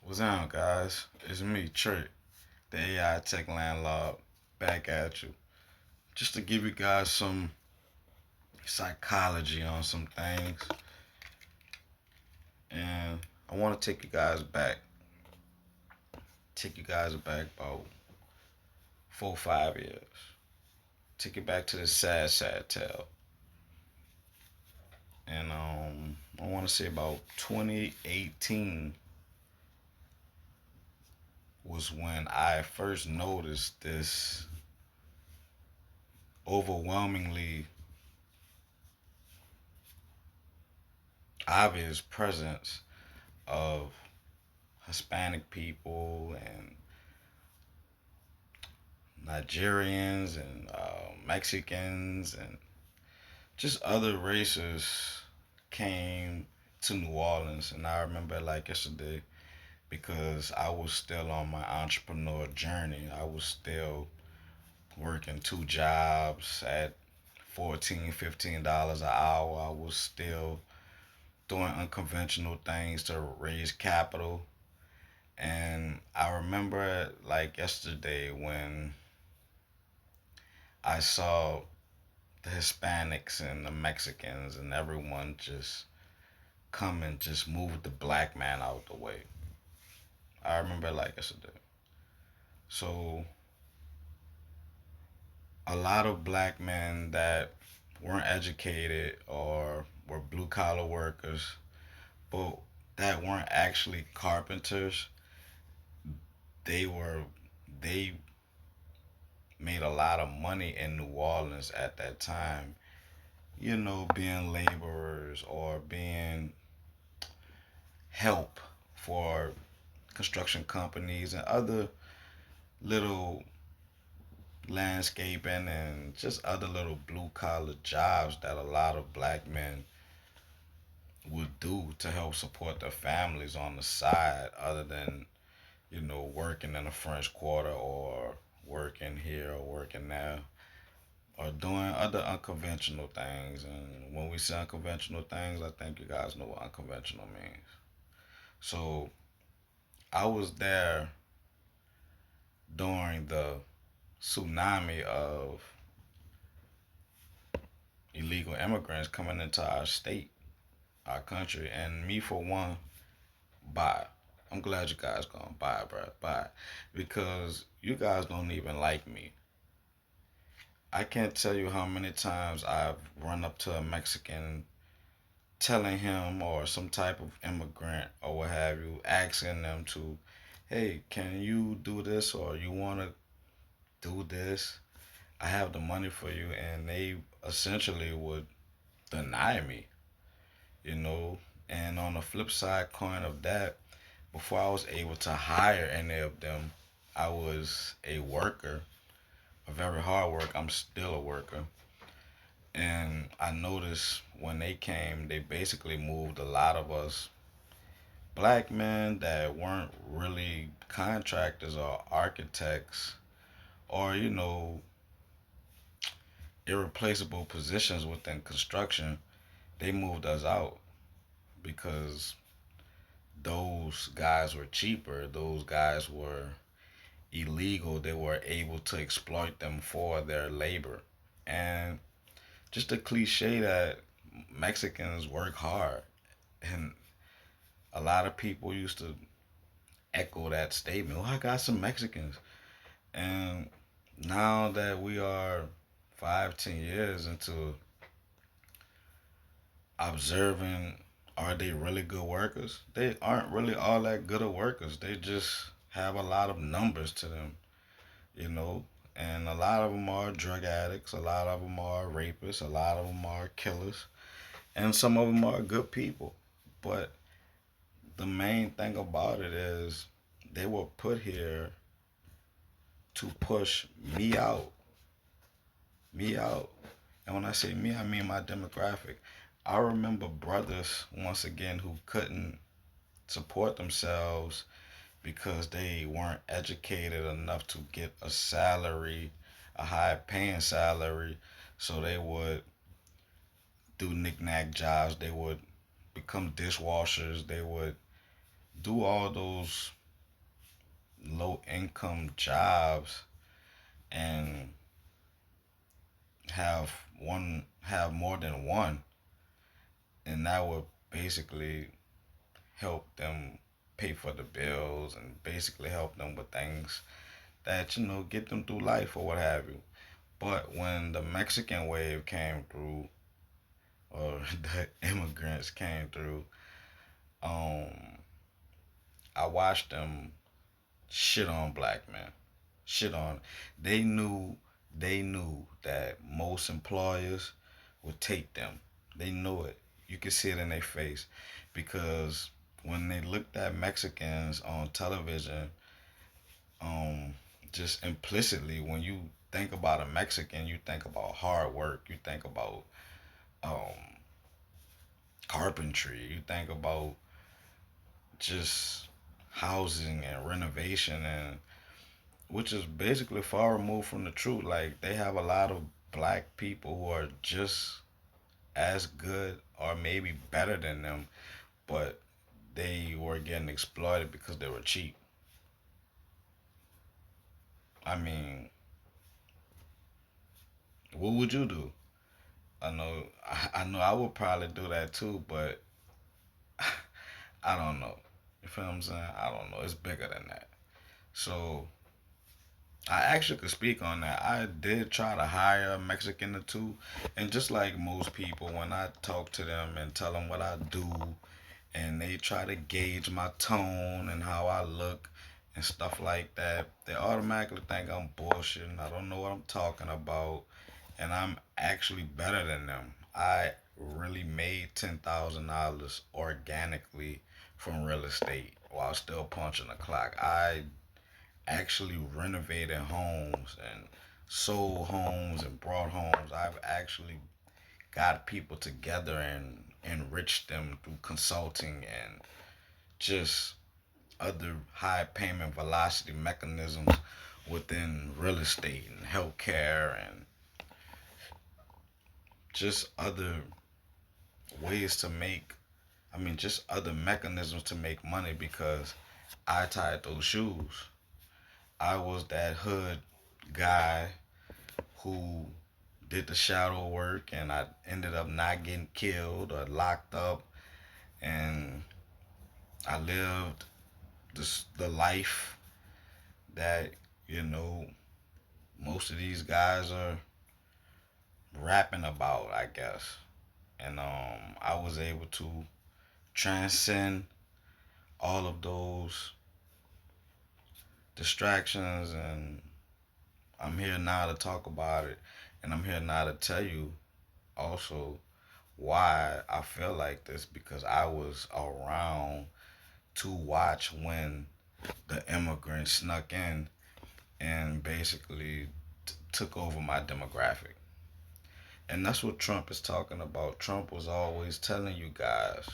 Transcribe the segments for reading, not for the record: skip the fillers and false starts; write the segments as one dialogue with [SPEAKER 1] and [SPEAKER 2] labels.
[SPEAKER 1] What's on, guys? It's me, Trick, the AI Tech Landlord, back at you. Just to give you guys some psychology on some things. And I want to take you guys back about 4 or 5 years. Take you back to the sad tale. And I want to say about 2018 was when I first noticed this overwhelmingly obvious presence of Hispanic people and Nigerians and Mexicans and just other races came to New Orleans. And I remember it like yesterday because I was still on my entrepreneur journey. I was still working two jobs at $14, $15 an hour. I was still doing unconventional things to raise capital. And I remember it like yesterday when I saw the Hispanics and the Mexicans and everyone just come and just move the black man out the way. I remember it like yesterday. So a lot of black men that weren't educated or were blue collar workers, but that weren't actually carpenters, they were they made a lot of money in New Orleans at that time. Being laborers or being help for construction companies and other little landscaping and just other little blue collar jobs that a lot of black men would do to help support their families on the side other than, working in the French Quarter or working here or working there or doing other unconventional things. And when we say unconventional things, I think you guys know what unconventional means. So I was there during the tsunami of illegal immigrants coming into our state, our country, and me for one, bye. I'm glad you guys gonna buy, bro. Buy, because you guys don't even like me. I can't tell you how many times I've run up to a Mexican telling him or some type of immigrant or what have you, asking them to, hey, can you do this or you want to do this? I have the money for you, and they essentially would deny me, you know. And on the flip side coin of that, before I was able to hire any of them, I was a worker, a very hard worker. I'm still a worker. And I noticed when they came, they basically moved a lot of us black men that weren't really contractors or architects or, irreplaceable positions within construction. They moved us out because those guys were cheaper. Those guys were illegal. They were able to exploit them for their labor. And just a cliche that Mexicans work hard. And a lot of people used to echo that statement. Oh, I got some Mexicans. And now that we are 5, 10 years into observing, are they really good workers? They aren't really all that good of workers. They just have a lot of numbers to them, you know. And a lot of them are drug addicts. A lot of them are rapists. A lot of them are killers. And some of them are good people. But the main thing about it is they were put here to push me out. Me out. And when I say me, I mean my demographic. I remember brothers, once again, who couldn't support themselves because they weren't educated enough to get a salary, a high paying salary. So they would do knick-knack jobs. They would become dishwashers. They would do all those low income jobs and have more than one, and that would basically help them pay for the bills and basically help them with things that get them through life or what have you. But when the Mexican wave came through, or the immigrants came through, um, I watched them shit on black men, shit on. They knew, they knew that most employers would take them. They knew it. You could see it in their face, because when they looked at Mexicans on television, um, just implicitly, when you think about a Mexican, you think about hard work. You think about um, carpentry. You think about just housing and renovation, and which is basically far removed from the truth. Like, they have a lot of black people who are just as good or maybe better than them, but they were getting exploited because they were cheap. I mean, what would you do? I know I would probably do that too, but I don't know. You feel what I'm saying? I don't know. It's bigger than that. So I actually could speak on that. I did try to hire a Mexican or two, and just like most people, when I talk to them and tell them what I do, and they try to gauge my tone and how I look and stuff like that, they automatically think I'm bullshitting. I don't know what I'm talking about, and I'm actually better than them. I really made $10,000 organically from real estate while still punching the clock. I actually renovated homes and sold homes and brought homes. I've actually got people together and enriched them through consulting and just other high payment velocity mechanisms within real estate and healthcare and just other ways to make, I mean, just other mechanisms to make money, because I tied those shoes. I was that hood guy who did the shadow work, and I ended up not getting killed or locked up, and I lived the life that, you know, most of these guys are rapping about, I guess. And I was able to transcend all of those distractions, and I'm here now to talk about it, and I'm here now to tell you also why I feel like this, because I was around to watch when the immigrants snuck in and basically took over my demographic. And that's what Trump is talking about. Trump was always telling you guys,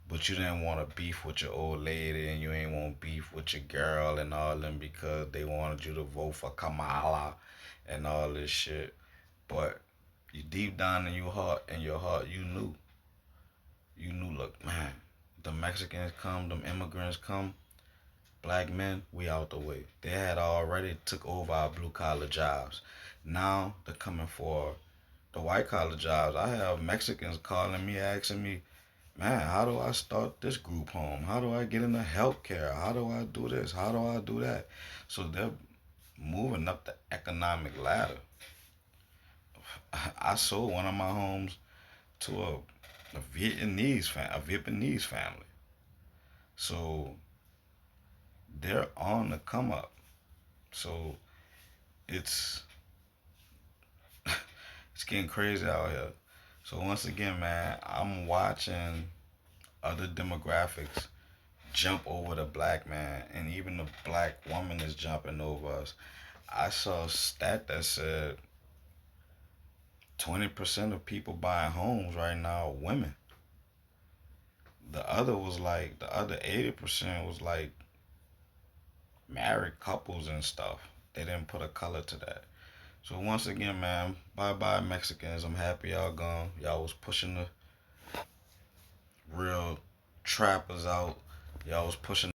[SPEAKER 1] but you didn't want to beef with your old lady, and you ain't want beef with your girl and all them, because they wanted you to vote for Kamala and all this shit. But you deep down in your heart, you knew, look, man, the Mexicans come, them immigrants come, black men, we out the way. They had already took over our blue collar jobs. Now they're coming for the white collar jobs. I have Mexicans calling me, asking me, man, how do I start this group home? How do I get into healthcare? How do I do this? How do I do that? So they're moving up the economic ladder. I sold one of my homes to a Vietnamese family. So they're on the come up. So it's it's getting crazy out here. So once again, man, I'm watching other demographics jump over the black man, and even the black woman is jumping over us. I saw a stat that said 20% of people buying homes right now are women. The other 80% was like married couples and stuff. They didn't put a color to that. So once again, man, bye bye Mexicans. I'm happy y'all gone. Y'all was pushing the real trappers out. Y'all was pushing